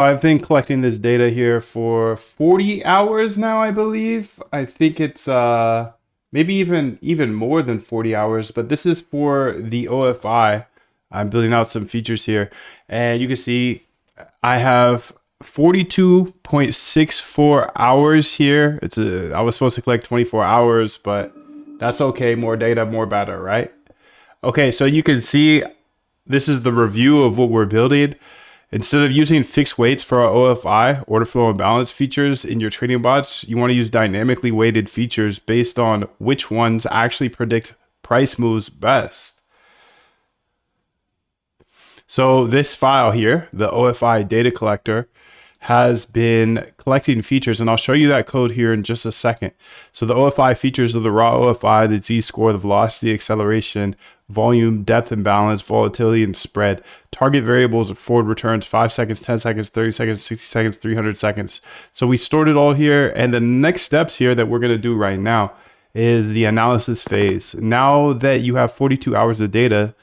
I've been collecting this data here for 40 hours now, I believe. I think it's maybe even more than 40 hours, but this is for the OFI. I'm building out some features here, and you can see I have 42.64 hours here. I was supposed to collect 24 hours, but that's okay. More data, more better, right? Okay, so you can see this is the review of what we're building. Instead of using fixed weights for our OFI, order flow and balance features in your trading bots, you want to use dynamically weighted features based on which ones actually predict price moves best. So this file here, the OFI data collector, has been collecting features, and I'll show you that code here in just a second. So the OFI features of the raw OFI, the Z-score, the velocity, acceleration, volume, depth and balance, volatility, and spread. Target variables of forward returns, 5 seconds, 10 seconds, 30 seconds, 60 seconds, 300 seconds. So we stored it all here, and the next steps here that we're going to do right now is the analysis phase. Now that you have 42 hours of data,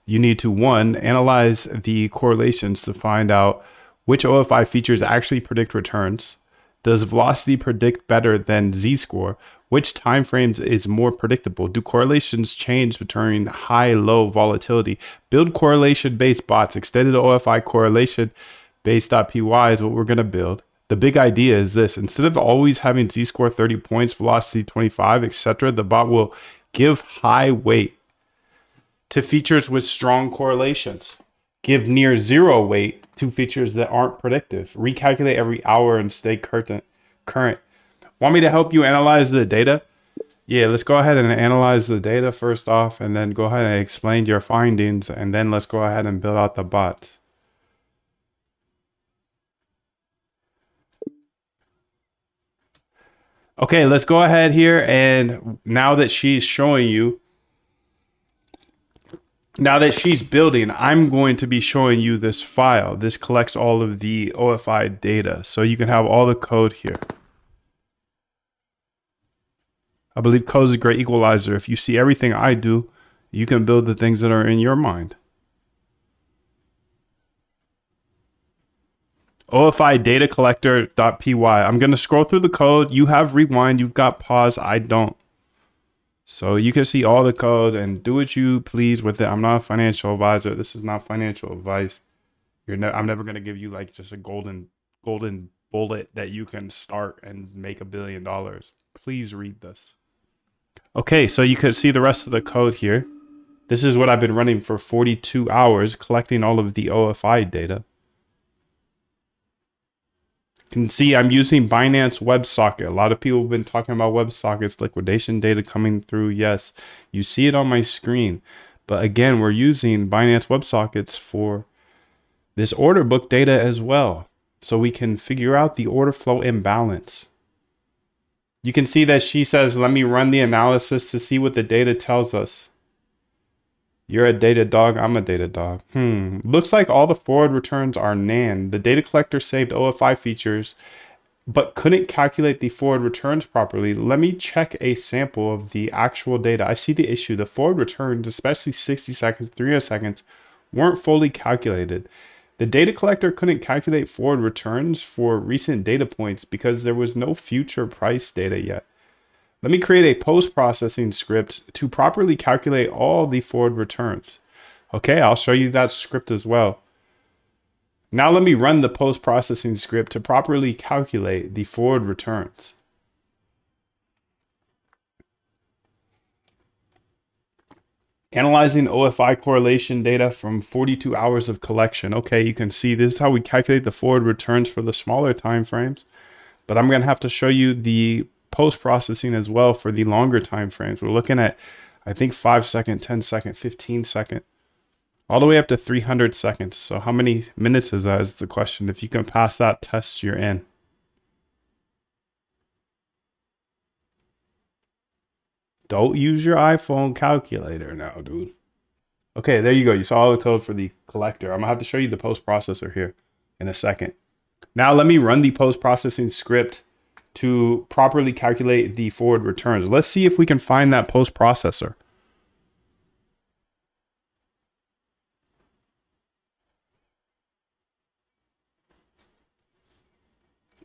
you need to, one, analyze the correlations to find out which OFI features actually predict returns. Does velocity predict better than Z-score? Which time frames is more predictable? Do correlations change between high-low volatility? Build correlation-based bots. Extended OFI correlation-based .py is what we're going to build. The big idea is this. Instead of always having Z-score 30 points, velocity 25, etc., the bot will give high weight to features with strong correlations. Give near zero weight to features that aren't predictive. Recalculate every hour and stay current. Want me to help you analyze the data? Yeah, let's go ahead and analyze the data first off, and then go ahead and explain your findings, and then let's go ahead and build out the bots. Okay, let's go ahead here, and now that she's showing you, now that she's building, I'm going to be showing you this file. This collects all of the OFI data, so you can have all the code here. I believe code is a great equalizer. If you see everything I do, you can build the things that are in your mind. OFI data collector.py. I'm going to scroll through the code. You have rewind, you've got pause. I don't. So you can see all the code and do what you please with it. I'm not a financial advisor. This is not financial advice. I'm never going to give you like just a golden bullet that you can start and make $1 billion. Please read this. Okay, so you can see the rest of the code here. This is what I've been running for 42 hours, collecting all of the OFI data. You can see I'm using Binance WebSocket. A lot of people have been talking about WebSockets, liquidation data coming through. Yes, you see it on my screen. But again, we're using Binance WebSockets for this order book data as well, so we can figure out the order flow imbalance. You can see that she says, let me run the analysis to see what the data tells us. You're a data dog, I'm a data dog. Looks like all the forward returns are NaN. The data collector saved OFI features, but couldn't calculate the forward returns properly. Let me check a sample of the actual data. I see the issue. The forward returns, especially 60 seconds, 300 seconds, weren't fully calculated. The data collector couldn't calculate forward returns for recent data points because there was no future price data yet. Let me create a post-processing script to properly calculate all the forward returns. Okay, I'll show you that script as well. Now let me run the post-processing script to properly calculate the forward returns. Analyzing OFI correlation data from 42 hours of collection. Okay, you can see this is how we calculate the forward returns for the smaller time frames. But I'm going to have to show you the post-processing as well for the longer time frames. We're looking at, I think, 5 second, 10 second, 15 second, all the way up to 300 seconds. So how many minutes is that is the question. If you can pass that test, you're in. Don't use your iPhone calculator now, dude. Okay, there you go. You saw all the code for the collector. I'm gonna have to show you the post-processor here in a second. Now let me run the post-processing script to properly calculate the forward returns. Let's see if we can find that post-processor.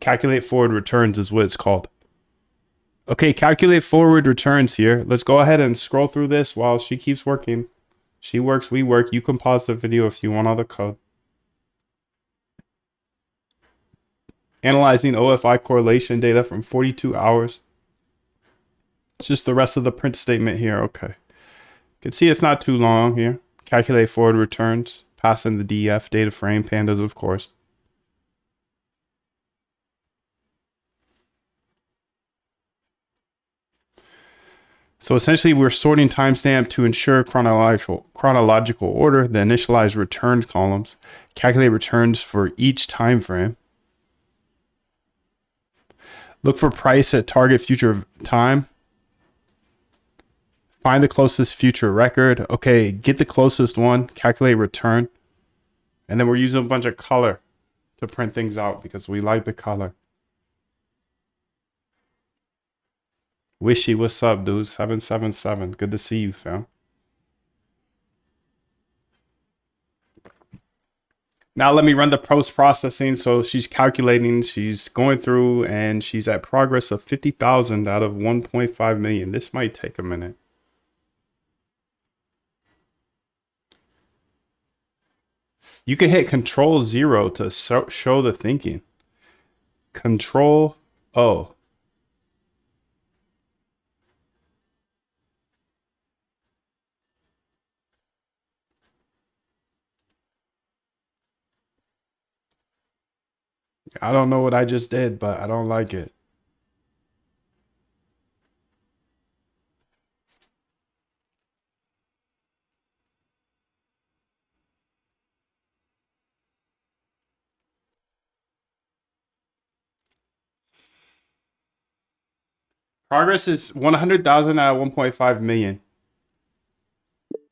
Calculate forward returns is what it's called. Okay, calculate forward returns here. Let's go ahead and scroll through this while she keeps working. She works, we work. You can pause the video if you want all the code. Analyzing OFI correlation data from 42 hours. It's just the rest of the print statement here. Okay. You can see it's not too long here. Calculate forward returns. Pass in the DF data frame, pandas, of course. So essentially, we're sorting timestamp to ensure chronological order, the initialize return columns, calculate returns for each time frame. Look for price at target future time. Find the closest future record. Okay, get the closest one, calculate return. And then we're using a bunch of color to print things out because we like the color. Wishy, what's up, dude? 777. Good to see you, fam. Now let me run the post-processing. So she's calculating, she's going through, and she's at progress of 50,000 out of 1.5 million. This might take a minute. You can hit Control 0 to show the thinking. Control O. I don't know what I just did, but I don't like it. Progress is 100,000 out of 1.5 million.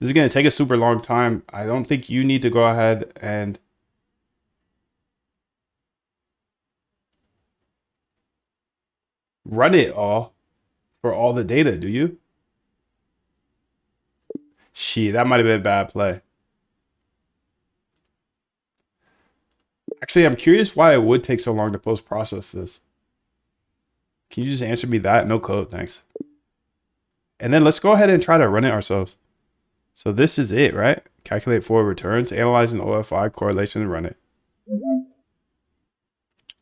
This is going to take a super long time. I don't think you need to go ahead and run it all for all the data, do you? Shit, that might have been a bad play. Actually, I'm curious why it would take so long to post-process this. Can you just answer me that? No code, thanks. And then let's go ahead and try to run it ourselves. So this is it, right? Calculate forward returns, analyze an OFI correlation, and run it.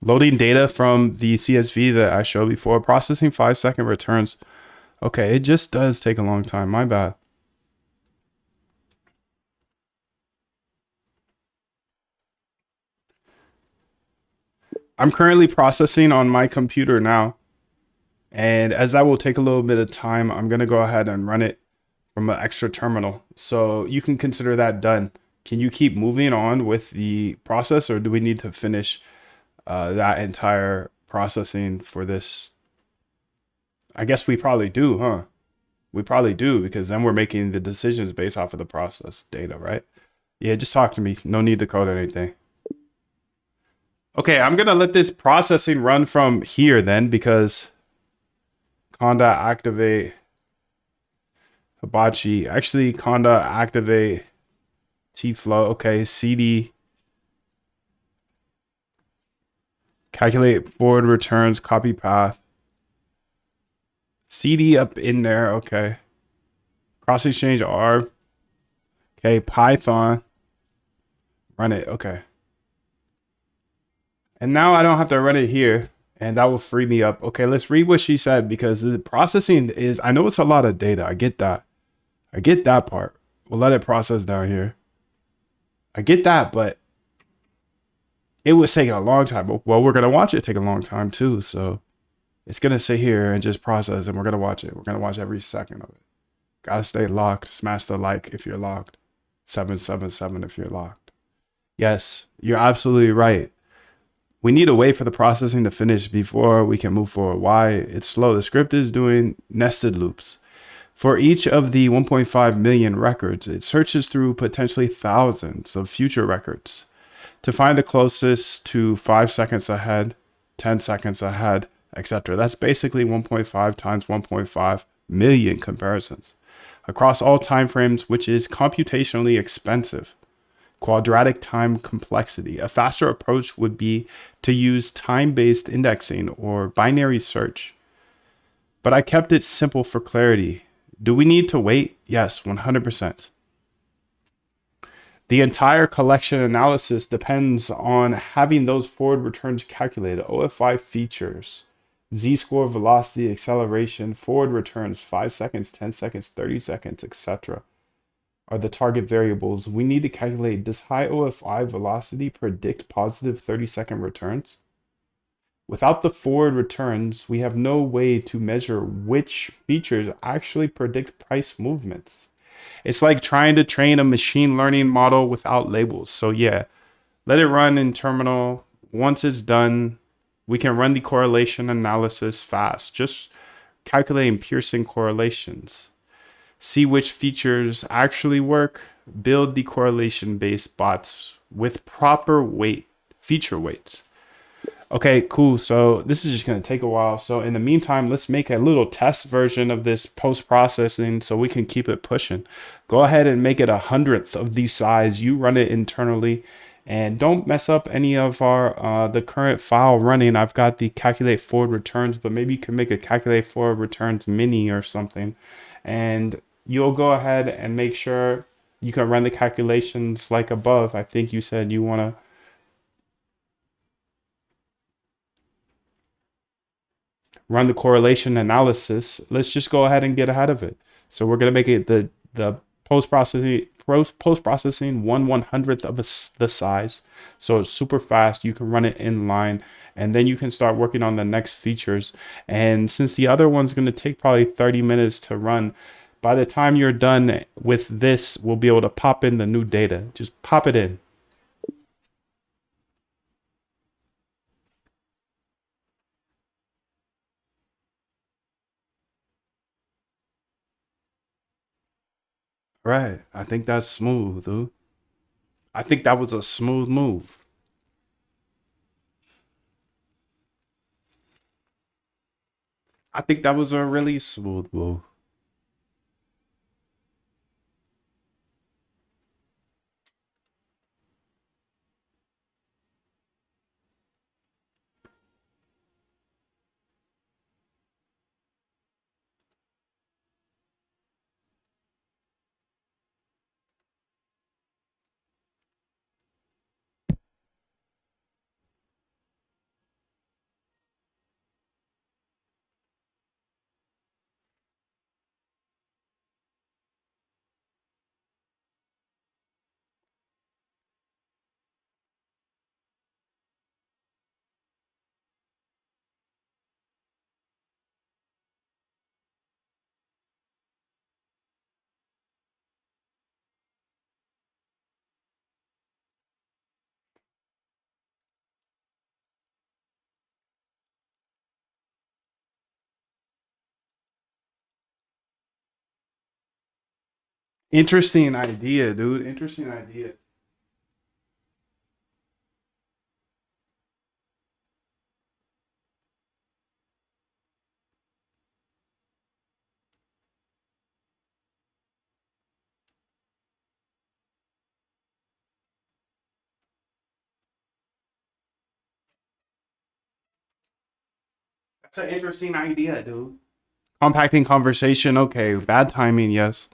Loading data from the CSV that I showed before, processing 5-second returns. Okay, it just does take a long time, my bad. I'm currently processing on my computer now. And as that will take a little bit of time, I'm going to go ahead and run it from an extra terminal. So you can consider that done. Can you keep moving on with the process, or do we need to finish that entire processing for this? I guess we probably do, huh? We probably do, because then we're making the decisions based off of the process data, right? Yeah, just talk to me. No need to code anything. Okay, I'm going to let this processing run from here then, because conda activate hibachi. Actually, conda activate tflow. Okay, cd calculate forward returns, copy path. CD up in there. Okay. Cross exchange R. Okay, Python. Run it. Okay. And now I don't have to run it here, and that will free me up. Okay, let's read what she said, because the processing is, I know it's a lot of data. I get that. I get that part. We'll let it process down here. I get that, but it was taking a long time. Well, we're going to watch it take a long time too. So it's going to sit here and just process, and we're going to watch it. We're going to watch every second of it. Gotta stay locked. Smash the like if you're locked. 777 if you're locked. Yes, you're absolutely right. We need to wait for the processing to finish before we can move forward. Why? It's slow. The script is doing nested loops. For each of the 1.5 million records, it searches through potentially thousands of future records to find the closest to 5 seconds ahead, 10 seconds ahead, etc. That's basically 1.5 times 1.5 million comparisons across all time frames, which is computationally expensive. quadratic time complexity. A faster approach would be to use time-based indexing or binary search. But I kept it simple for clarity. Do we need to wait? Yes, 100%. The entire collection analysis depends on having those forward returns calculated. OFI features z-score, velocity, acceleration, forward returns, 5 seconds, 10 seconds, 30 seconds, etc. are the target variables. We need to calculate, does high OFI velocity predict positive 30-second returns? Without the forward returns, we have no way to measure which features actually predict price movements. It's like trying to train a machine learning model without labels. So yeah, let it run in terminal. Once it's done, we can run the correlation analysis fast, just calculating Pearson correlations. See which features actually work, build the correlation based bots with proper feature weights. Okay, cool. So this is just going to take a while. So in the meantime, let's make a little test version of this post-processing so we can keep it pushing. Go ahead and make it 100th of the size. You run it internally and don't mess up any of our the current file running. I've got the calculate forward returns, but maybe you can make a calculate forward returns mini or something. And you'll go ahead and make sure you can run the calculations like above. I think you said you want to run the correlation analysis. Let's just go ahead and get ahead of it. So we're gonna make it the post processing 1/100th of the size. So it's super fast. You can run it in line, and then you can start working on the next features. And since the other one's gonna take probably 30 minutes to run, by the time you're done with this, we'll be able to pop in the new data. Just pop it in. Right. I think that's smooth, dude. I think that was a smooth move. I think that was a really smooth move. Interesting idea, dude. Interesting idea. That's an interesting idea, dude. Compacting conversation, okay. Bad timing, yes.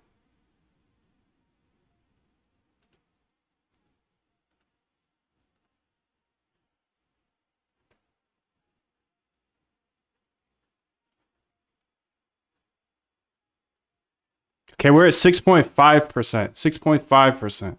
Okay, we're at 6.5%. 6.5%.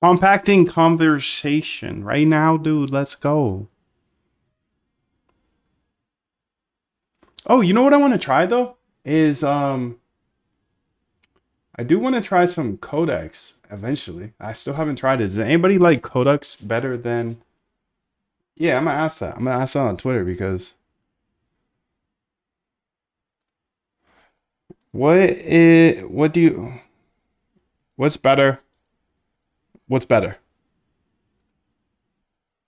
Compacting conversation right now, dude. Let's go. Oh, you know what I want to try though? Is I do want to try some codecs eventually. I still haven't tried it. Does anybody like codecs better than? Yeah, I'm gonna ask that. I'm gonna ask that on Twitter because what do you what's better? What's better?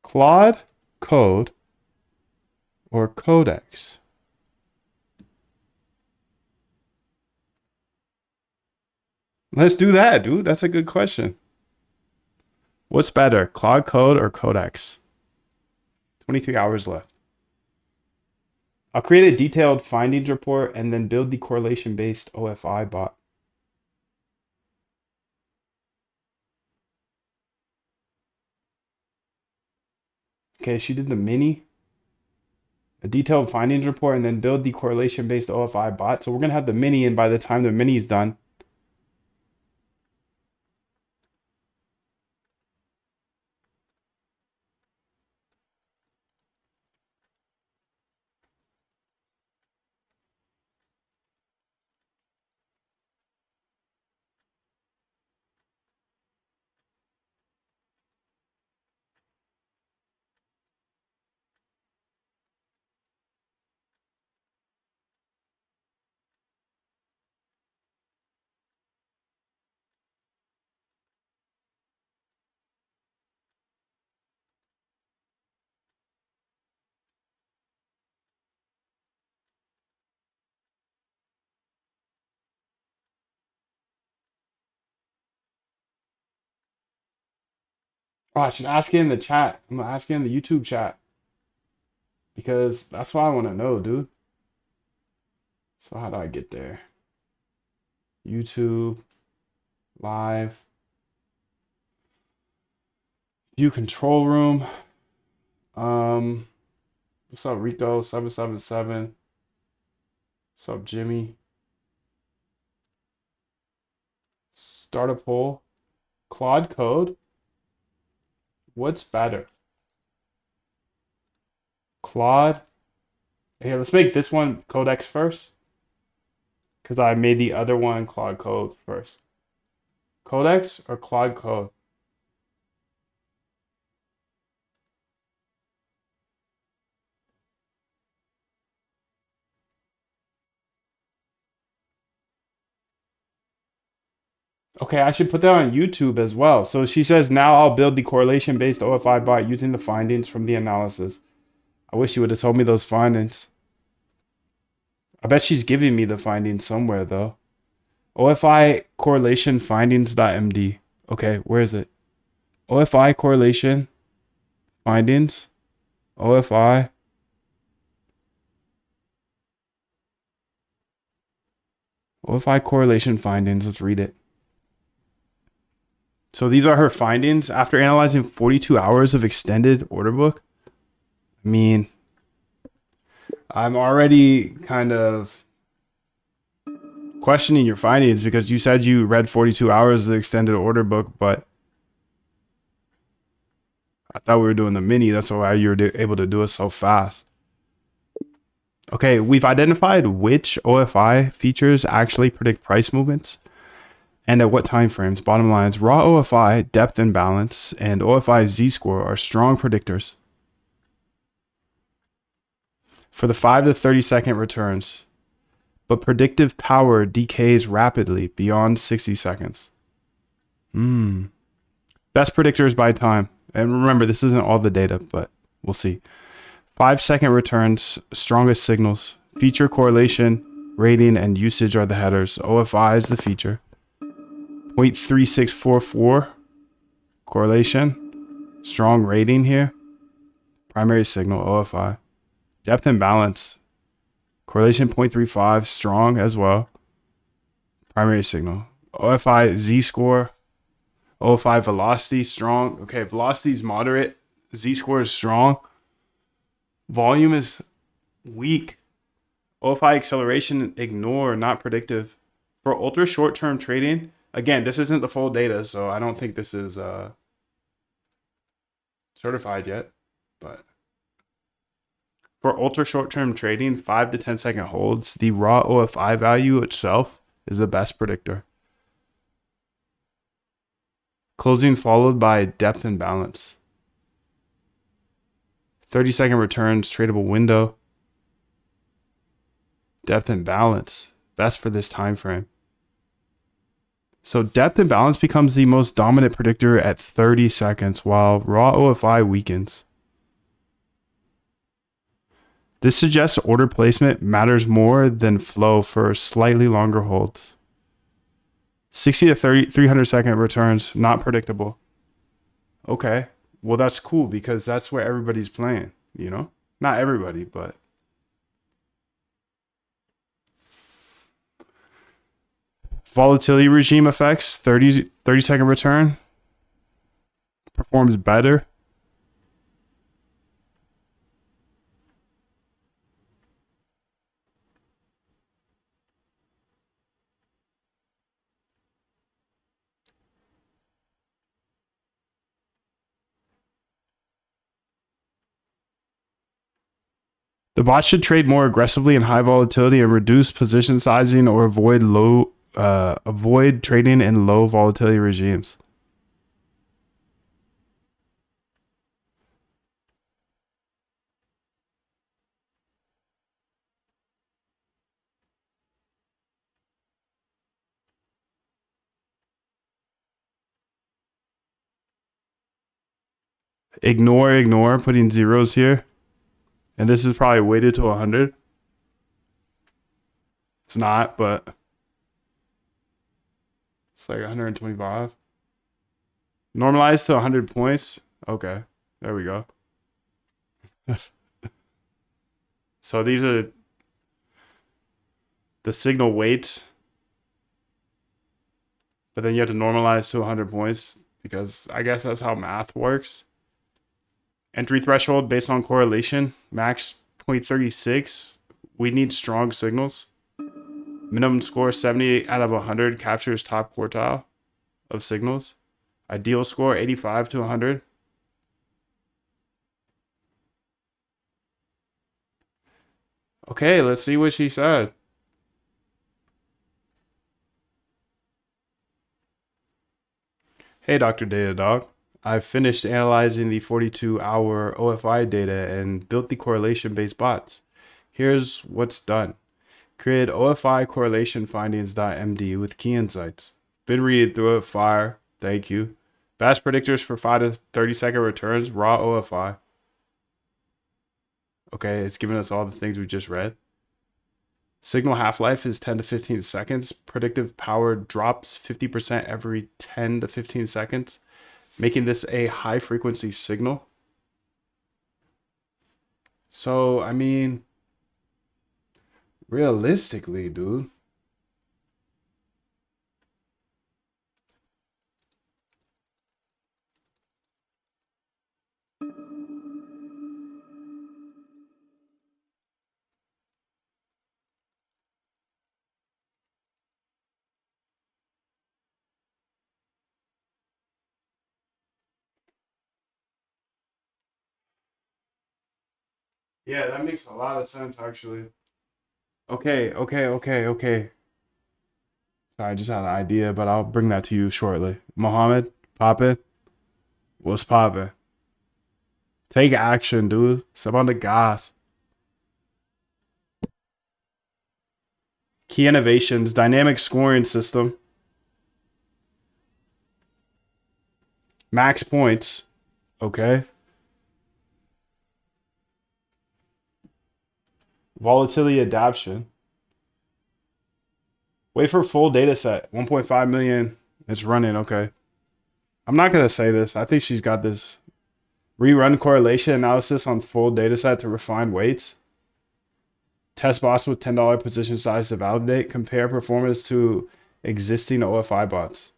Claude code or codecs? Let's do that, dude. That's a good question. What's better, Claude code or codecs? 23 hours left. I'll create a detailed findings report and then build the correlation based OFI bot. Okay, she did the mini, a detailed findings report, and then build the correlation based OFI bot. So we're going to have the mini, and by the time the mini is done, oh, I should ask it in the chat. I'm going to ask it in the YouTube chat because that's what I want to know, dude. So how do I get there? YouTube, live, view control room. What's up, Rico? 777. What's up, Jimmy? Start a poll. Claude code. What's better? Claude. Here, let's make this one codex first. Because I made the other one Claude code first. Codex or Claude code? Okay, I should put that on YouTube as well. So she says, now I'll build the correlation based OFI bot using the findings from the analysis. I wish you would have told me those findings. I bet she's giving me the findings somewhere though. OFI correlation findings.md. Okay, where is it? OFI correlation findings. OFI. OFI correlation findings. Let's read it. So these are her findings after analyzing 42 hours of extended order book. I mean, I'm already kind of questioning your findings because you said you read 42 hours of the extended order book, but I thought we were doing the mini. That's why you were able to do it so fast. Okay, we've identified which OFI features actually predict price movements and at what time frames. Bottom lines, raw OFI, depth and balance, and OFI Z-score are strong predictors for the 5 to 30 second returns, but predictive power decays rapidly beyond 60 seconds. Best predictors by time. And remember, this isn't all the data, but we'll see. 5-second returns, strongest signals. Feature correlation, rating, and usage are the headers. OFI is the feature. 0.3644 correlation. Strong rating here. Primary signal, OFI. Depth and balance. Correlation 0.35, strong as well. Primary signal. OFI Z-score. OFI velocity, strong. Okay, velocity is moderate. Z-score is strong. Volume is weak. OFI acceleration, ignore, not predictive. For ultra short-term trading, again, this isn't the full data, so I don't think this is certified yet, but for ultra short-term trading, 5 to 10-second holds, the raw OFI value itself is the best predictor. Closing followed by depth and balance. 30-second returns, tradable window. Depth and balance, best for this time frame. So depth and balance becomes the most dominant predictor at 30 seconds, while raw OFI weakens. This suggests order placement matters more than flow for slightly longer holds. 60 to 300-second returns, not predictable. Okay, well that's cool because that's where everybody's playing, you know? Not everybody, but... Volatility regime effects, 30-second return. Performs better. The bot should trade more aggressively in high volatility and reduce position sizing or avoid trading in low volatility regimes. Ignore, putting zeros here. And this is probably weighted to 100. It's not, but it's like 125. Normalized to 100 points. Okay, there we go. So these are the signal weights. But then you have to normalize to 100 points because I guess that's how math works. Entry threshold based on correlation, max 0.36. We need strong signals. Minimum score 70 out of 100 captures top quartile of signals. Ideal score 85 to 100. Okay, let's see what she said. Hey, Dr. Datadog. I've finished analyzing the 42-hour OFI data and built the correlation-based bots. Here's what's done. Create OFI correlation findings.md with key insights. Been reading through it, fire. Thank you. Best predictors for 5 to 30-second returns, raw OFI. Okay, it's giving us all the things we just read. Signal half-life is 10 to 15 seconds. Predictive power drops 50% every 10 to 15 seconds, making this a high-frequency signal. So, I mean, realistically, dude. Yeah, that makes a lot of sense, actually. Okay. Sorry, I just had an idea, but I'll bring that to you shortly. Mohammed, poppin'? What's poppin'? Take action, dude. Step on the gas. Key innovations, dynamic scoring system. Max points. Okay. Volatility adaptation. Wait for full data set. 1.5 million. It's running. Okay. I'm not going to say this. I think she's got this. Rerun correlation analysis on full data set to refine weights. Test bots with $10 position size to validate. Compare performance to existing OFI bots.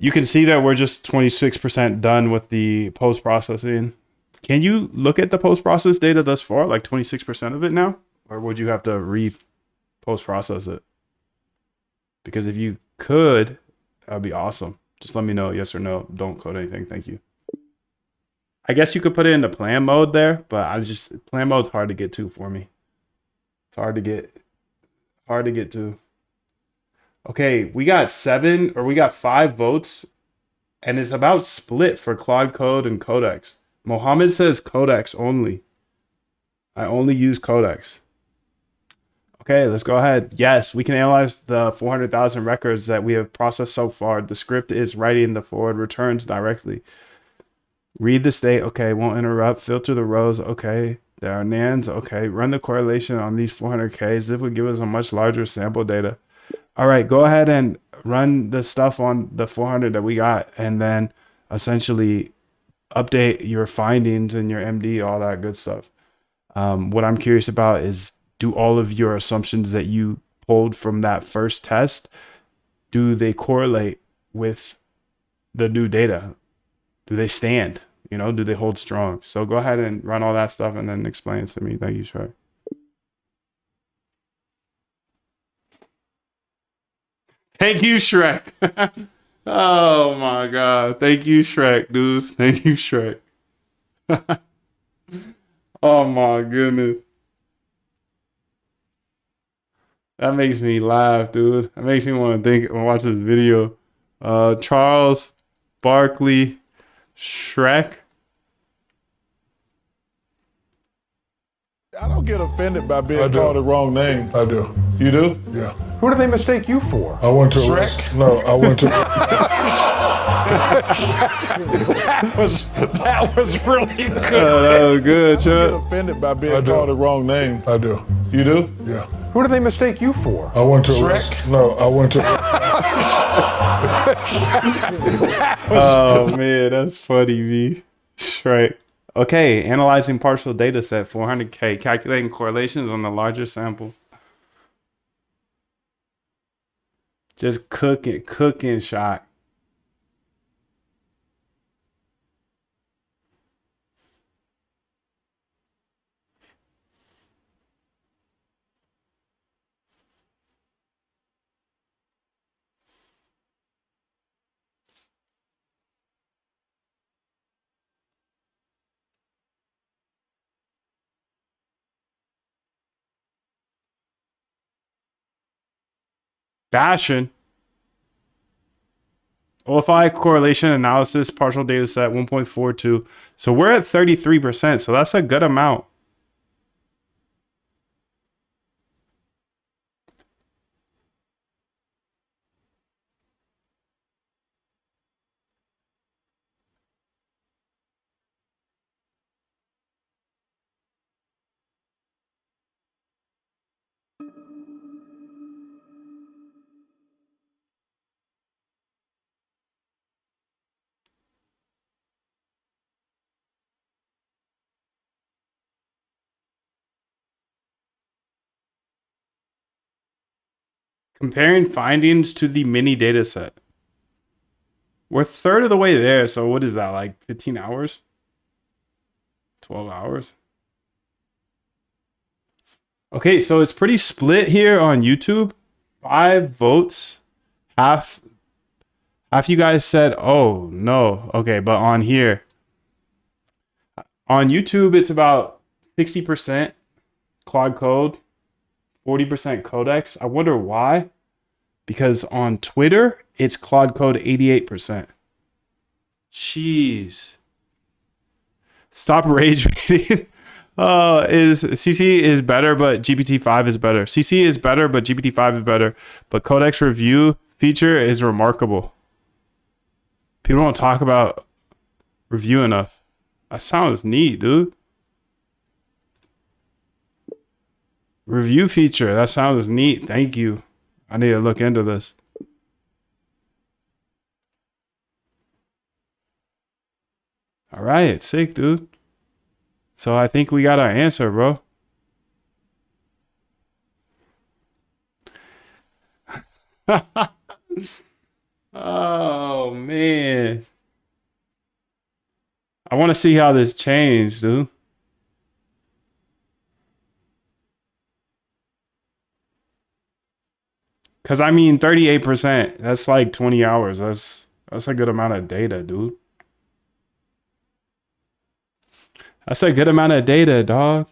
You can see that we're just 26% done with the post-processing. Can you look at the post-process data thus far, like 26% of it now? Or would you have to post-process it? Because if you could, that would be awesome. Just let me know, yes or no. Don't code anything. Thank you. I guess you could put it into plan mode there, but plan mode's hard to get to for me. It's hard to get to. Okay, we got 5 votes, and it's about split for Claude Code and Codex. Mohammed says Codex only. I only use Codex. Okay, let's go ahead. Yes, we can analyze the 400,000 records that we have processed so far. The script is writing the forward returns directly. Read the state. Okay, won't interrupt. Filter the rows. Okay, there are nans. Okay, run the correlation on these 400Ks. This would give us a much larger sample data. All right, go ahead and run the stuff on the 400 that we got, and then essentially update your findings and your MD, all that good stuff. What I'm curious about is, do all of your assumptions that you pulled from that first test, do they correlate with the new data? Do they stand? You know, do they hold strong? So go ahead and run all that stuff and then explain it to me. Thank you, Shrek. Thank you, Shrek. Oh my God. Thank you, Shrek, dudes. Thank you, Shrek. Oh my goodness. That makes me laugh, dude. That makes me want to think and watch this video. Charles Barkley Shrek. I don't get offended by being called the wrong name. I do. You do? Yeah. Who do they mistake you for? I went to Shrek? No, I went to That was really good. That was good, I don't get Chuck. offended by being called the wrong name. I do. You do? Yeah. Who do they mistake you for? I went to Shrek? No, I went to Oh man, that's funny, V. Shrek. Okay, analyzing partial data set, 400K, calculating correlations on the larger sample. Just cooking shot. Fashion. OFI correlation analysis, partial data set 1.42. So we're at 33%. So that's a good amount. Comparing findings to the mini data set. We're a third of the way there. So what is that, like 15 hours? 12 hours? Okay, so it's pretty split here on YouTube. 5 votes. Half you guys said, oh, no. Okay, but on here, on YouTube, it's about 60% Claude Code, 40% Codex. I wonder why. Because on Twitter, it's Claude Code 88%. Jeez. Stop rage baiting. Is CC is better, but GPT-5 is better. CC is better, but GPT-5 is better. But Codex review feature is remarkable. People don't talk about review enough. That sounds neat, dude. Review feature. That sounds neat. Thank you. I need to look into this. All right. Sick, dude. So I think we got our answer, bro. Oh, man. I want to see how this changed, dude. Cause I mean 38%. That's like 20 hours. That's a good amount of data, dude. That's a good amount of data, dog.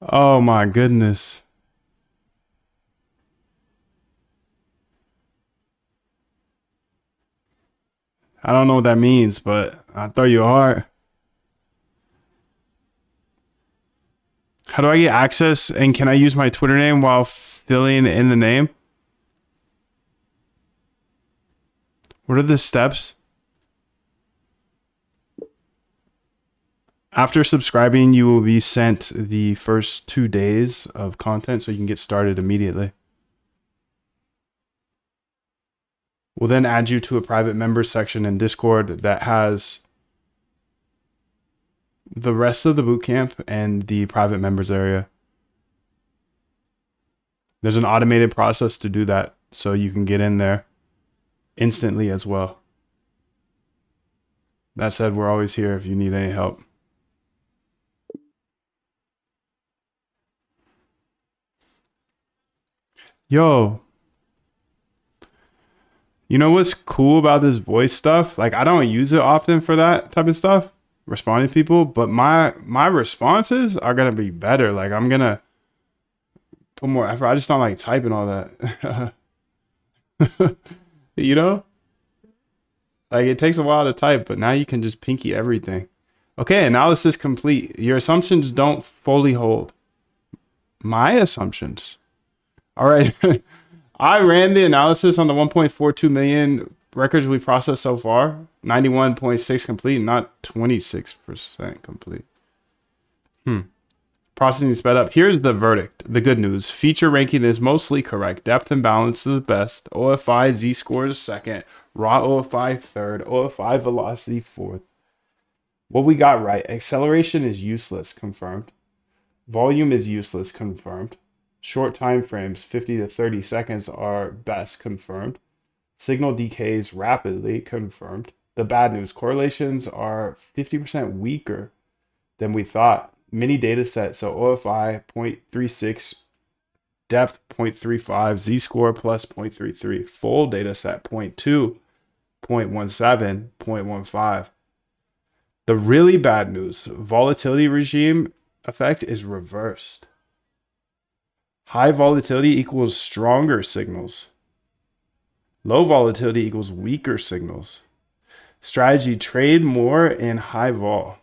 Oh my goodness. I don't know what that means, but I'll throw you a heart. How do I get access? And can I use my Twitter name while filling in the name? What are the steps? After subscribing, you will be sent the first 2 days of content so you can get started immediately. We'll then add you to a private members section in Discord that has the rest of the bootcamp and the private members area. There's an automated process to do that so you can get in there instantly as well. That said, we're always here if you need any help. Yo, you know what's cool about this voice stuff? Like, I don't use it often for that type of stuff, responding to people, but my responses are gonna be better. Like, I'm gonna put more effort. I just don't like typing all that. You know? Like, it takes a while to type, but now you can just pinky everything. Okay, analysis complete. Your assumptions don't fully hold. My assumptions. All right. I ran the analysis on the 1.42 million records we processed so far. 91.6 complete, not 26% complete. Processing sped up. Here's the verdict. The good news. Feature ranking is mostly correct. Depth and balance is best. OFI Z-score is second. Raw OFI third. OFI velocity fourth. What we got right. Acceleration is useless. Confirmed. Volume is useless. Confirmed. Short time frames, 50 to 30 seconds, are best. Confirmed. Signal decays rapidly. Confirmed. The bad news. Correlations are 50% weaker than we thought. Mini data set, so OFI 0.36, depth 0.35, Z-score plus 0.33, full data set 0.2, 0.17, 0.15. The really bad news, volatility regime effect is reversed. High volatility equals stronger signals. Low volatility equals weaker signals. Strategy, trade more in high vol.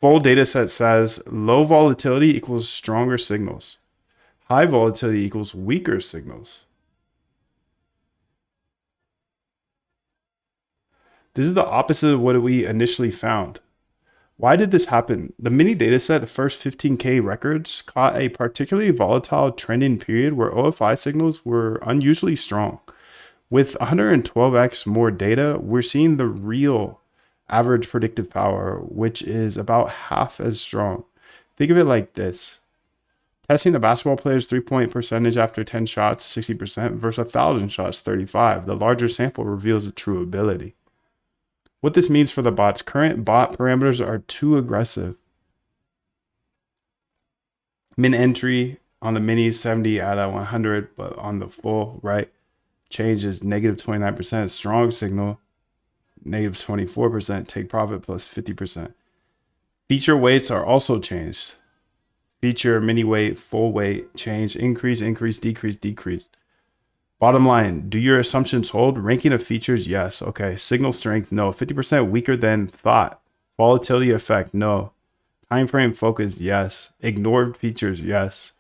Full data set says low volatility equals stronger signals. High volatility equals weaker signals. This is the opposite of what we initially found. Why did this happen? The mini dataset, the first 15K records, caught a particularly volatile trending period where OFI signals were unusually strong. With 112x more data, we're seeing the real average predictive power, which is about half as strong. Think of it like this. Testing a basketball player's 3-point percentage after 10 shots, 60%, versus 1,000 shots, 35. The larger sample reveals the true ability. What this means for the bots, current bot parameters are too aggressive. Min entry on the mini 70 out of 100, but on the full, right, change is negative 29%. Strong signal, negative 24%. Take profit plus 50%. Feature weights are also changed. Feature, mini weight, full weight, change, increase, increase, decrease, decrease. Bottom line, do your assumptions hold? Ranking of features, yes. Okay. Signal strength, no. 50% weaker than thought. Volatility effect, no. Time frame focus, yes. Ignored features, yes.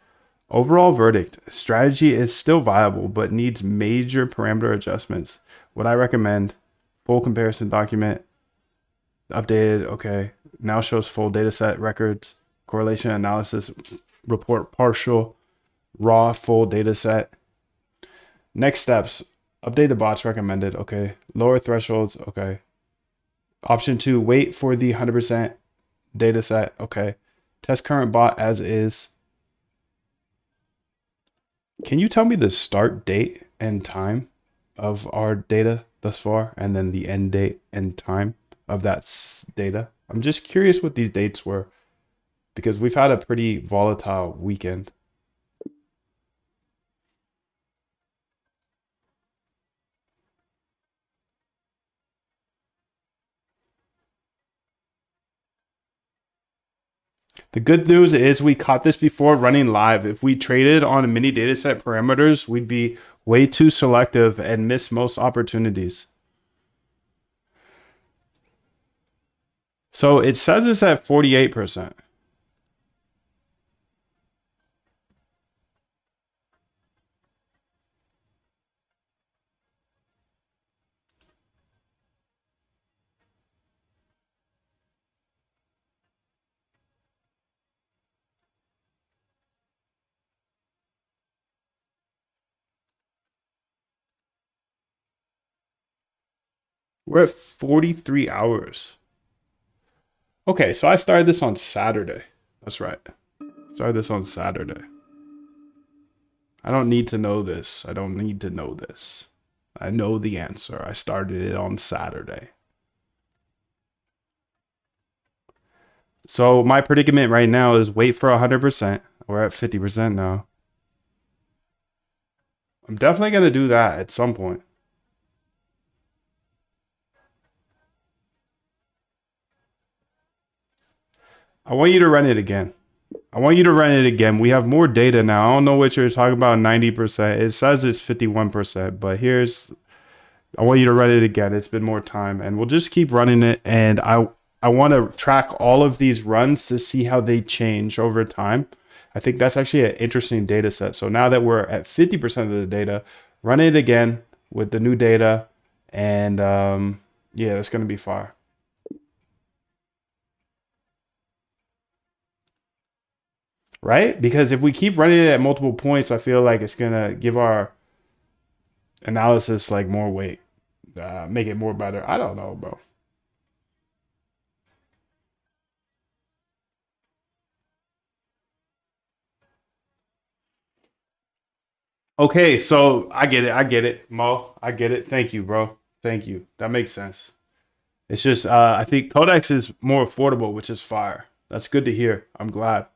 Overall verdict, strategy is still viable, but needs major parameter adjustments. What I recommend, full comparison document, updated, okay. Now shows full data set records, correlation analysis, report partial, raw full data set. Next steps, update the bots recommended, okay. Lower thresholds, okay. Option 2, wait for the 100% data set, okay. Test current bot as is. Can you tell me the start date and time of our data thus far, and then the end date and time of that data. I'm just curious what these dates were because we've had a pretty volatile weekend. The good news is we caught this before running live. If we traded on a mini dataset parameters, we'd be way too selective and miss most opportunities. So it says it's at 48%. We're at 43 hours. Okay, so I started this on Saturday. That's right. Started this on Saturday. I don't need to know this. I don't need to know this. I know the answer. I started it on Saturday. So my predicament right now is wait for 100%. We're at 50% now. I'm definitely going to do that at some point. I want you to run it again. I want you to run it again. We have more data now. I don't know what you're talking about, 90%. It says it's 51%, but I want you to run it again. It's been more time, and we'll just keep running it. And I want to track all of these runs to see how they change over time. I think that's actually an interesting data set. So now that we're at 50% of the data, run it again with the new data, and yeah, it's going to be fire. Right? Because if we keep running it at multiple points, I feel like it's going to give our analysis like more weight, make it more better. I don't know, bro. Okay, so I get it. I get it, Mo. I get it. Thank you, bro. Thank you. That makes sense. It's just I think Codex is more affordable, which is fire. That's good to hear. I'm glad.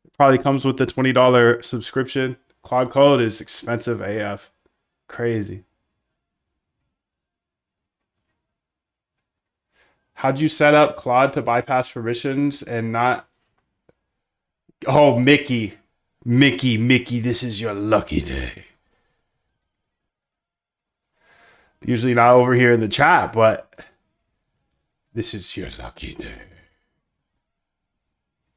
It probably comes with the $20 subscription. Cloud Code is expensive AF. Crazy. How'd you set up Claude to bypass permissions and not? Oh, Mickey. Mickey, this is your lucky day. Usually not over here in the chat, but this is your lucky day.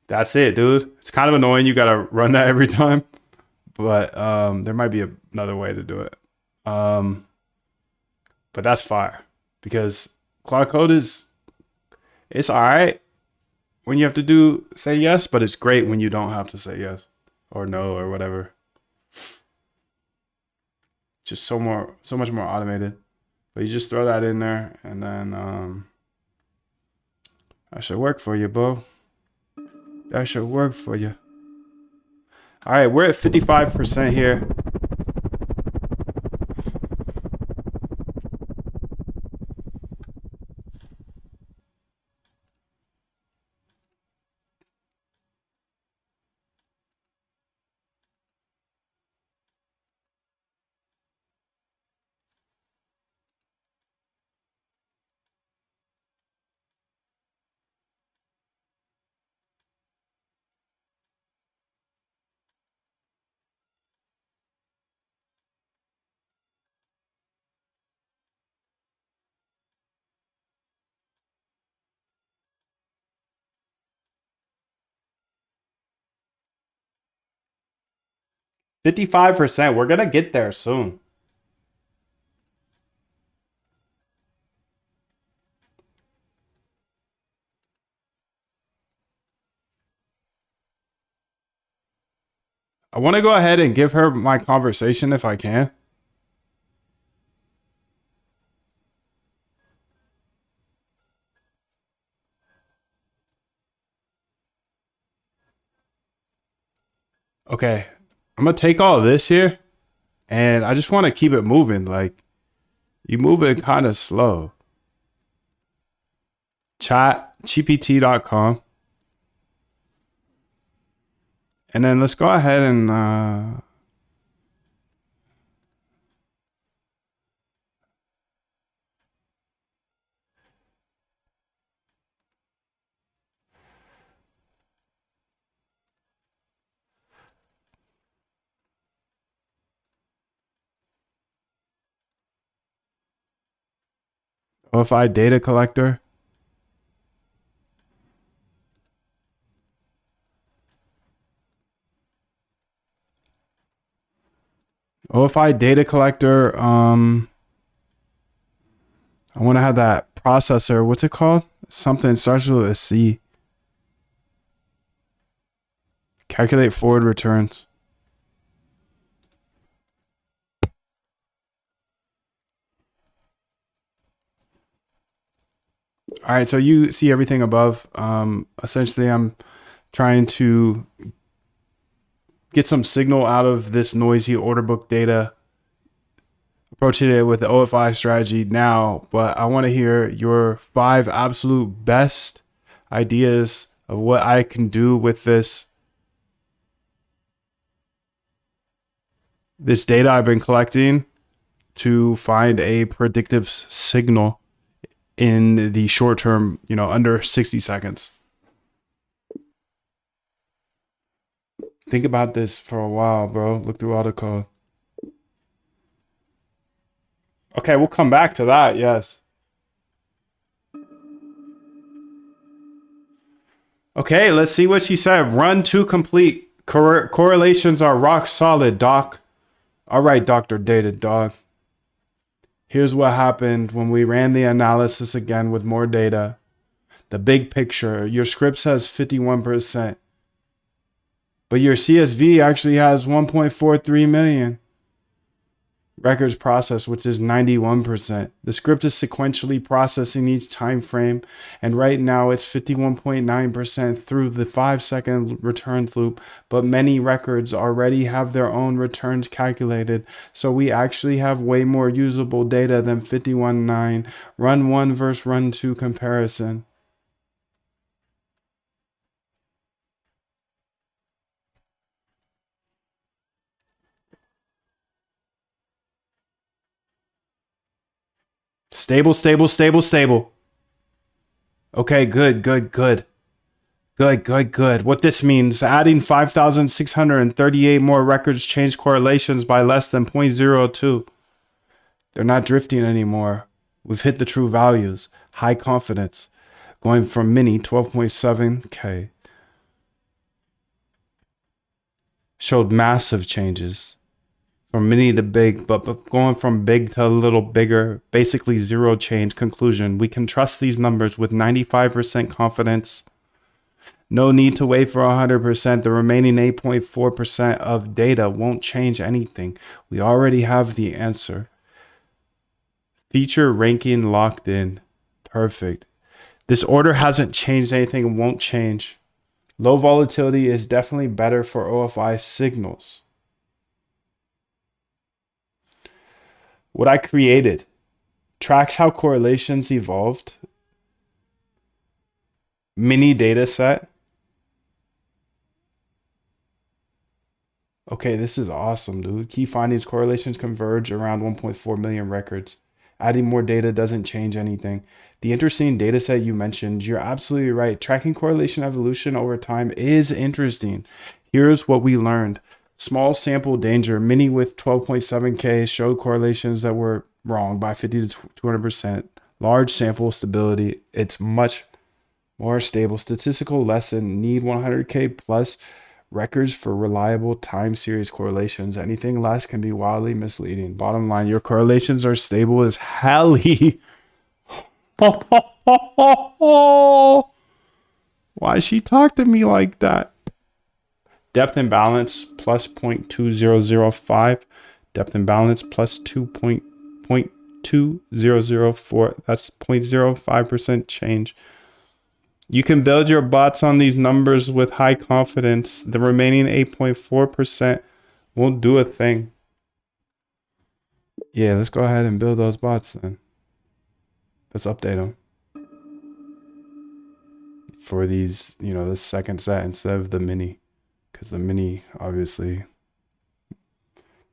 That's it, dude. It's kind of annoying. You gotta run that every time, but there might be another way to do it. But that's fire because Cloud Code it's all right when you have to say yes, but it's great when you don't have to say yes or no or whatever. Just so much more automated. But you just throw that in there, and then that should work for you, bro. That should work for you. All right, we're at 55% here. $55%. We're gonna get there soon. I want to go ahead and give her my conversation if I can. Okay, I'm gonna take all of this here And I just want to keep it moving. Like, you move it kind of slow. ChatGPT.com. And then let's go ahead and OFI data collector. OFI data collector. I want to have that processor. What's it called? Something starts with a C. Calculate forward returns. All right, so you see everything above. Essentially, I'm trying to get some signal out of this noisy order book data. Approaching it with the OFI strategy now, but I want to hear your 5 absolute best ideas of what I can do with this data I've been collecting to find a predictive signal in the short term, under 60 seconds. Think about this for a while, bro. Look through all the code. Okay, we'll come back to that, yes. Okay, let's see what she said. Run to complete. Correlations are rock solid, doc. All right, Dr. Data Dog. Here's what happened when we ran the analysis again with more data. The big picture. Your script says 51%. But your CSV actually has 1.43 million records processed, which is 91%. The script is sequentially processing each time frame, and right now it's 51.9% through the 5-second returns loop, but many records already have their own returns calculated, so we actually have way more usable data than 51.9. Run 1 versus run 2 comparison. Stable, stable, stable, stable. Okay, good, good, good. Good, good, good. What this means, adding 5,638 more records change correlations by less than 0.02. They're not drifting anymore. We've hit the true values. High confidence. Going from mini 12.7K. Showed massive changes. From mini to big, but going from big to a little bigger, basically zero change. Conclusion, we can trust these numbers with 95% confidence. No need to wait for 100%. The remaining 8.4% of data won't change anything. We already have the answer. Feature ranking locked in. Perfect. This order hasn't changed anything and won't change. Low volatility is definitely better for OFI signals. What I created tracks how correlations evolved. Mini data set. Okay, this is awesome, dude. Key findings, correlations converge around 1.4 million records. Adding more data doesn't change anything. The interesting data set you mentioned, you're absolutely right. Tracking correlation evolution over time is interesting. Here's what we learned. Small sample danger, mini with 12.7K showed correlations that were wrong by 50 to 200%. Large sample stability, it's much more stable. Statistical lesson, need 100K plus records for reliable time series correlations. Anything less can be wildly misleading. Bottom line, your correlations are stable as hell. Why she talk to me like that? Depth and balance plus 0.2005. Depth and balance plus 2.2004. That's 0.05% change. You can build your bots on these numbers with high confidence. The remaining 8.4% won't do a thing. Yeah, let's go ahead and build those bots then. Let's update them for these, you know, this second set instead of the mini, because the mini obviously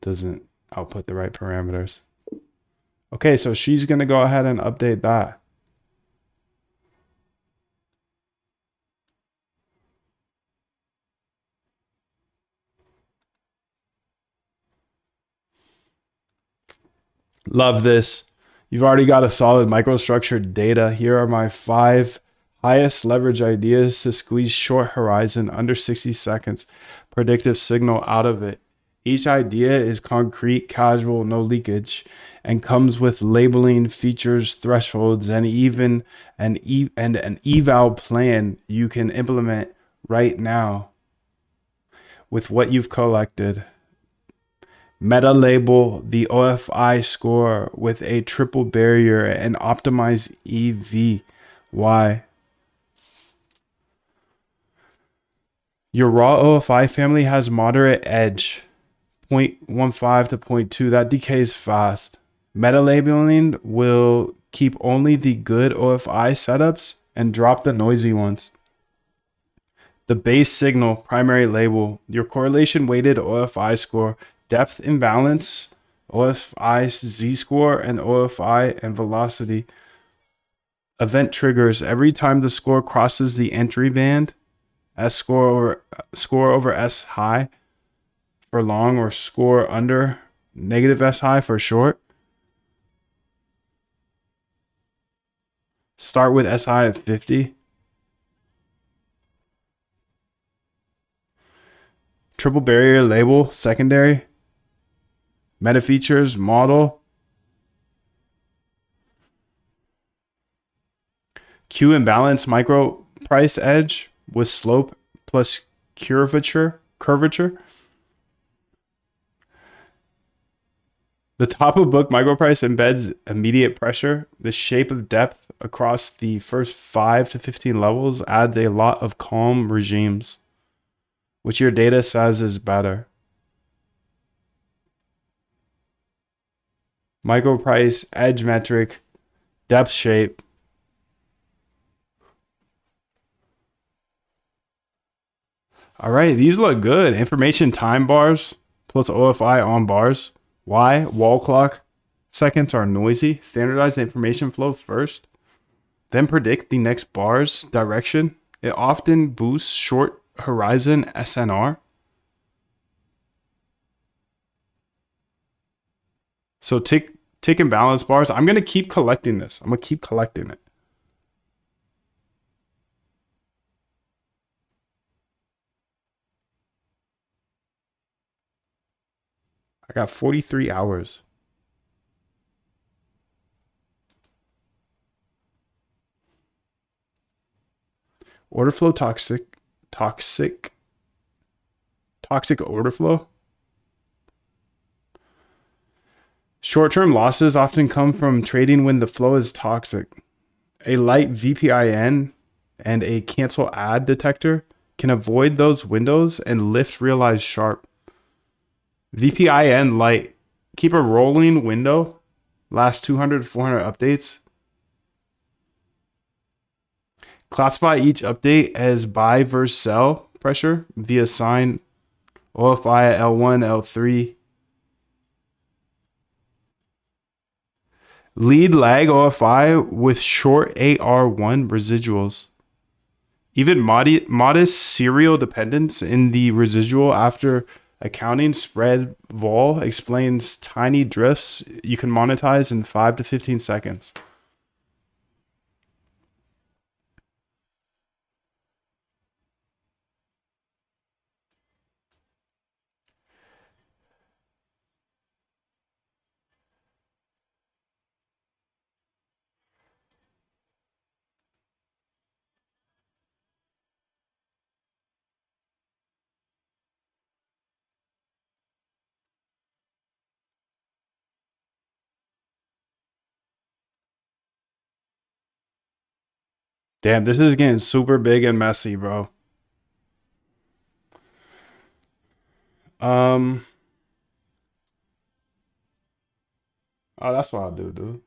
doesn't output the right parameters. Okay, so she's going to go ahead and update that. Love this. You've already got a solid microstructured data. Here are my 5 highest leverage ideas to squeeze short horizon under 60 seconds predictive signal out of it. Each idea is concrete, casual, no leakage, and comes with labeling, features, thresholds, and even an eval plan you can implement right now with what you've collected. Meta label the OFI score with a triple barrier and optimize EV. Why? Your raw OFI family has moderate edge, 0.15 to 0.2. That decays fast. Meta labeling will keep only the good OFI setups and drop the noisy ones. The base signal primary label, your correlation weighted OFI score, depth imbalance, OFI z-score, and OFI and velocity. Event triggers every time the score crosses the entry band, S score over S high for long, or score under negative S high for short. Start with S high at 50. Triple barrier label secondary. Meta features model. Q imbalance micro price edge with slope plus curvature. The top of book microprice embeds immediate pressure. The shape of depth across the first 5 to 15 levels adds a lot of calm regimes, which your data says is better. Microprice, edge metric, depth shape. All right, these look good. Information time bars plus OFI on bars. Why? Wall clock seconds are noisy. Standardize the information flow first, then predict the next bar's direction. It often boosts short horizon SNR. So tick and balance bars. I'm going to keep collecting this. I'm going to keep collecting it. I got 43 hours. Order flow toxic order flow. Short-term losses often come from trading when the flow is toxic. A light VPIN and a cancel ad detector can avoid those windows and lift realized sharp. VPIN light, keep a rolling window, last 200 to 400 updates. Classify each update as buy versus sell pressure via sign OFI at L1, L3. Lead lag OFI with short AR1 residuals. Even modest serial dependence in the residual after accounting spread vol explains tiny drifts you can monetize in 5 to 15 seconds. Damn, this is getting super big and messy, bro. Um, Oh, that's what I'll do, dude.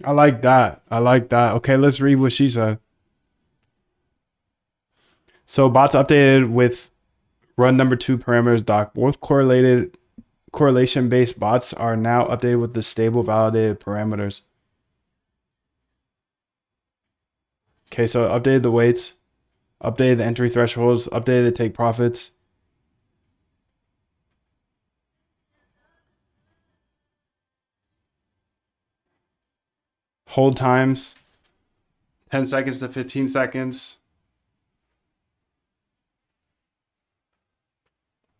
I like that. I like that. Okay, let's read what she said. So bots updated with run number 2 parameters doc. Both correlation based bots are now updated with the stable validated parameters. Okay, so updated the weights, updated the entry thresholds, updated the take profits. Hold times 10 seconds to 15 seconds.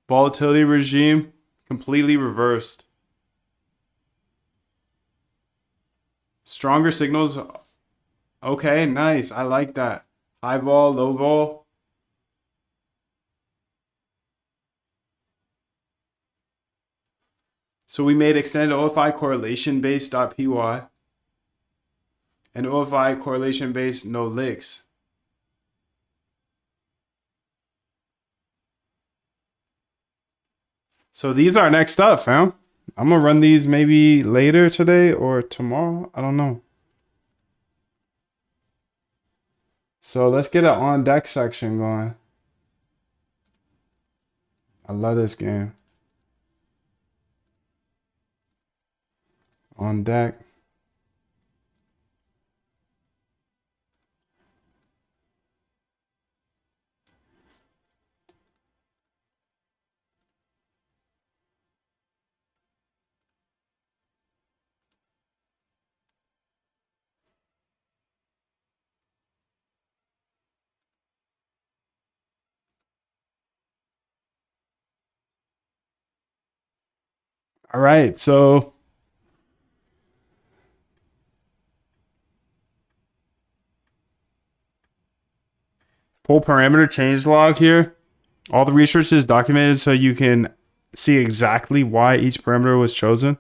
Volatility regime completely reversed. Stronger signals. Okay, nice. I like that. High vol, low vol. So we made extended OFI correlation based.py and OFI correlation based no licks. So these are next up, fam. I'm gonna run these maybe later today or tomorrow. I don't know. So let's get an on deck section going. I love this game. On deck. All right, so full parameter change log here. All the research is documented so you can see exactly why each parameter was chosen.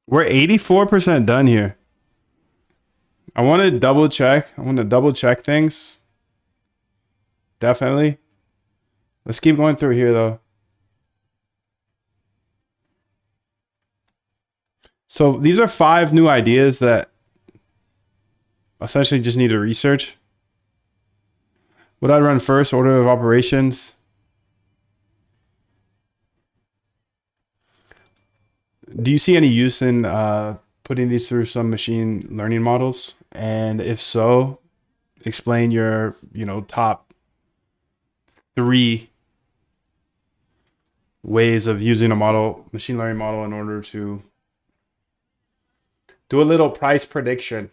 We're 84% done here. I want to double check. I want to double check things. Definitely. Let's keep going through here though. So these are 5 new ideas that essentially just need to research. What I'd run first, order of operations. Do you see any use in putting these through some machine learning models? And if so, explain your, top 3 ways of using a machine learning model in order to do a little price prediction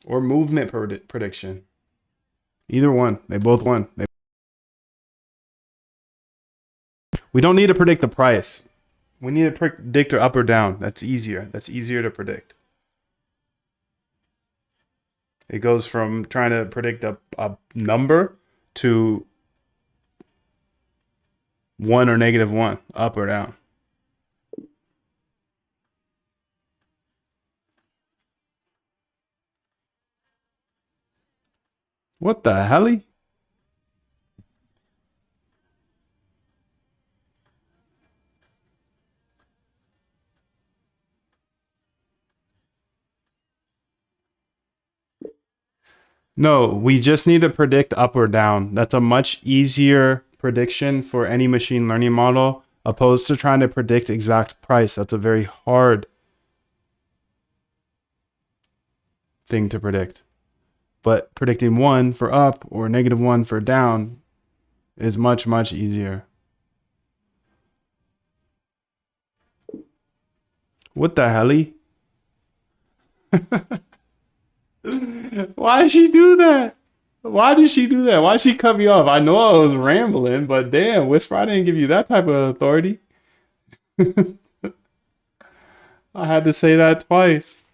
or movement prediction. Either one. They both won. We don't need to predict the price. We need to predict her up or down. That's easier. That's easier to predict. It goes from trying to predict a number to 1 or -1, up or down. What the hell? No, we just need to predict up or down. That's a much easier prediction for any machine learning model opposed to trying to predict exact price. That's a very hard thing to predict. But predicting 1 for up or -1 for down is much, much easier. What the helly? Why did she do that? Why did she do that? Why did she cut me off? I know I was rambling, but damn, Whisper, I didn't give you that type of authority. I had to say that twice.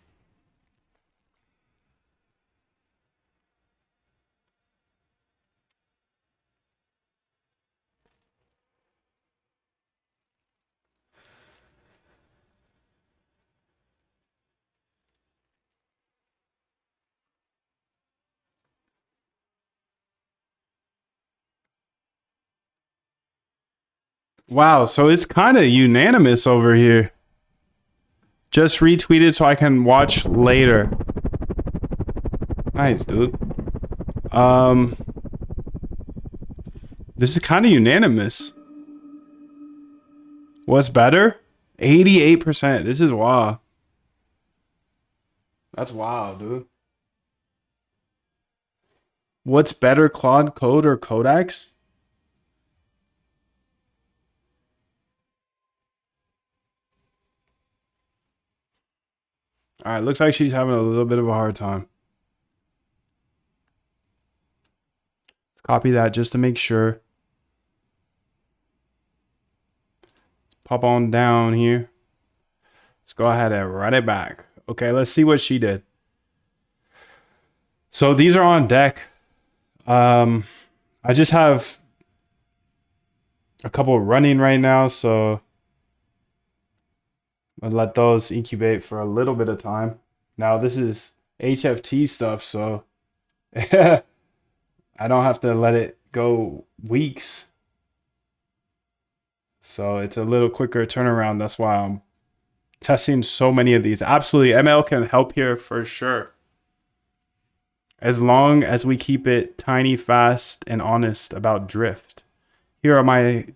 Wow, so it's kind of unanimous over here. Just retweeted so I can watch later. Nice, dude. This is kind of unanimous. What's better? 88%. This is wild. That's wild, dude. What's better, Claude Code or Codex? All right, looks like she's having a little bit of a hard time. Let's copy that just to make sure. Pop on down here. Let's go ahead and write it back. Okay, let's see what she did. So these are on deck. I just have a couple running right now, so I'll let those incubate for a little bit of time. Now this is HFT stuff, so I don't have to let it go weeks. So it's a little quicker turnaround. That's why I'm testing so many of these. Absolutely, ML can help here for sure. As long as we keep it tiny, fast, and honest about drift. Here are my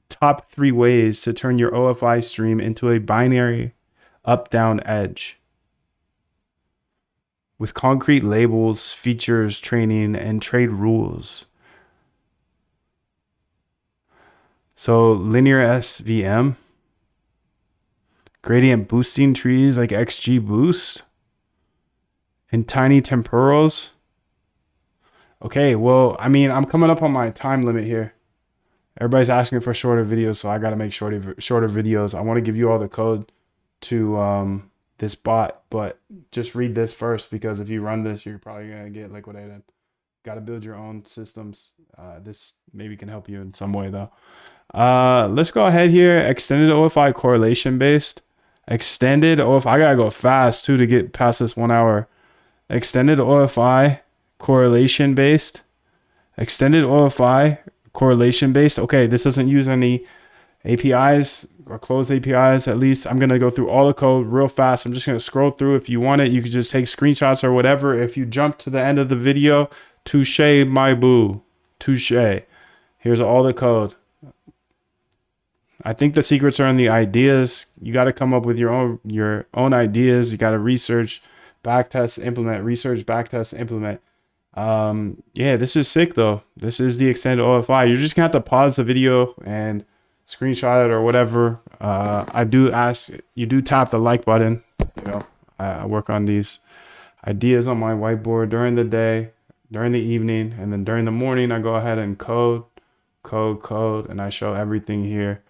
top 3 ways to turn your OFI stream into a binary up-down edge. With concrete labels, features, training, and trade rules. So linear SVM. Gradient boosting trees like XG Boost. And tiny temporals. Okay, well, I mean, I'm coming up on my time limit here. Everybody's asking for shorter videos, so I got to make shorter videos. I want to give you all the code to this bot, but just read this first, because if you run this, you're probably going to get liquidated. Got to build your own systems. This maybe can help you in some way, though. Let's go ahead here. Extended OFI correlation based. Extended OFI. I got to go fast, too, to get past this 1 hour. Extended OFI correlation based. Extended OFI correlation based. Okay, this doesn't use any APIs or closed APIs. At least I'm going to go through all the code real fast. I'm just going to scroll through. If you want it, you could just take screenshots or whatever. If you jump to the end of the video, touche, my boo. Touche. Here's all the code. I think the secrets are in the ideas. You got to come up with your own ideas. You got to research, backtest, implement, research, backtest, implement. Yeah, this is sick though. This is the extended OFI. You're just gonna have to pause the video and screenshot it or whatever. I do ask you do tap the like button. You know, I work on these ideas on my whiteboard during the day, during the evening, and then during the morning I go ahead and code, and I show everything here.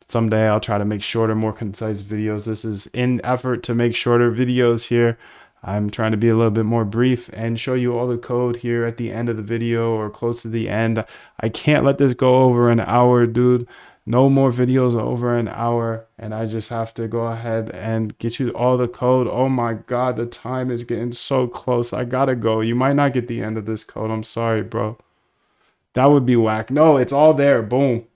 Someday I'll try to make shorter, more concise videos. This is in effort to make shorter videos here. I'm trying to be a little bit more brief and show you all the code here at the end of the video or close to the end. I can't let this go over an hour, dude. No more videos over an hour. And I just have to go ahead and get you all the code. Oh my God, the time is getting so close. I gotta go. You might not get the end of this code. I'm sorry, bro. That would be whack. No, it's all there. Boom.